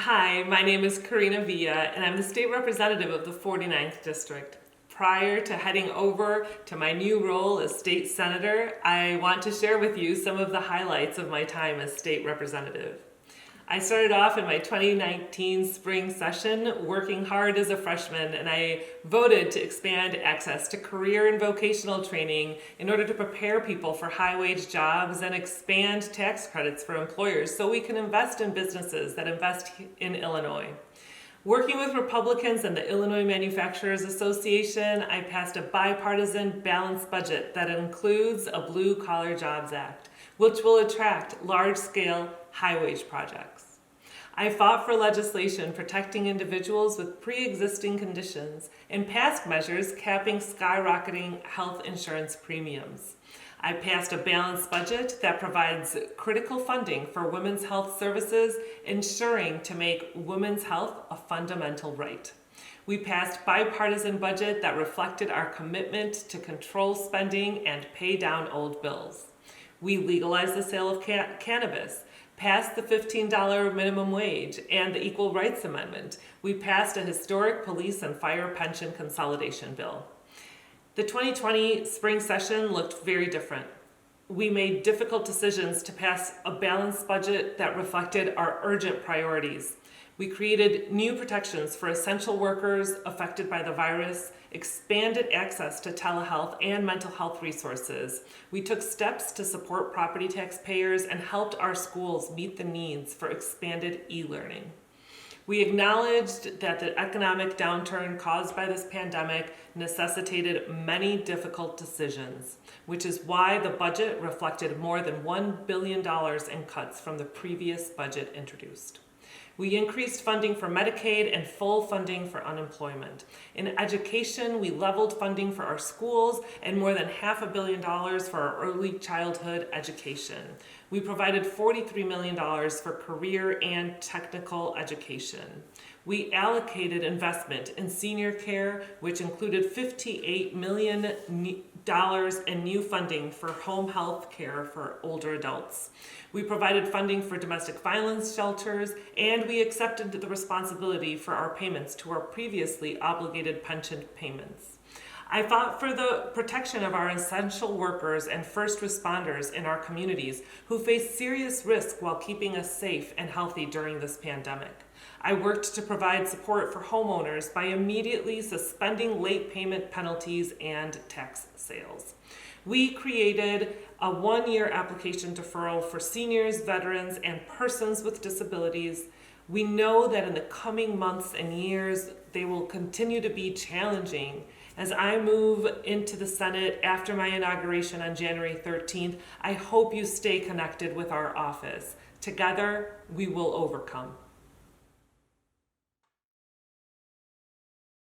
Hi, my name is Karina and I'm the state representative of the 49th District. Prior to heading over to my new role as state senator, I want to share with you some of the highlights of my time as state representative. I started off in my 2019 spring session working hard as a freshman, and I voted to expand access to career and vocational training in order to prepare people for high-wage jobs and expand tax credits for employers so we can invest in businesses that invest in Illinois. Working with Republicans and the Illinois Manufacturers Association, I passed a bipartisan balanced budget that includes a Blue Collar Jobs Act, which will attract large-scale, high-wage projects. I fought for legislation protecting individuals with pre-existing conditions and passed measures capping skyrocketing health insurance premiums. I passed a balanced budget that provides critical funding for women's health services, ensuring to make women's health a fundamental right. We passed bipartisan budget that reflected our commitment to control spending and pay down old bills. We legalized the sale of cannabis, passed the $15 minimum wage, and the Equal Rights Amendment. We passed a historic police and fire pension consolidation bill. The 2020 spring session looked very different. We made difficult decisions to pass a balanced budget that reflected our urgent priorities. We created new protections for essential workers affected by the virus, expanded access to telehealth and mental health resources. We took steps to support property taxpayers and helped our schools meet the needs for expanded e-learning. We acknowledged that the economic downturn caused by this pandemic necessitated many difficult decisions, which is why the budget reflected more than $1 billion in cuts from the previous budget introduced. We increased funding for Medicaid and full funding for unemployment. In education, we leveled funding for our schools and more than $500 million for our early childhood education. We provided $43 million for career and technical education. We allocated investment in senior care, which included $58 million in new funding for home health care for older adults. We provided funding for domestic violence shelters, and we accepted the responsibility for our payments to our previously obligated pension payments. I fought for the protection of our essential workers and first responders in our communities who face serious risk while keeping us safe and healthy during this pandemic. I worked to provide support for homeowners by immediately suspending late payment penalties and tax sales. We created a one-year application deferral for seniors, veterans, and persons with disabilities. We know that in the coming months and years, they will continue to be challenging. As I move into the Senate after my inauguration on January 13th, I hope you stay connected with our office. Together, we will overcome.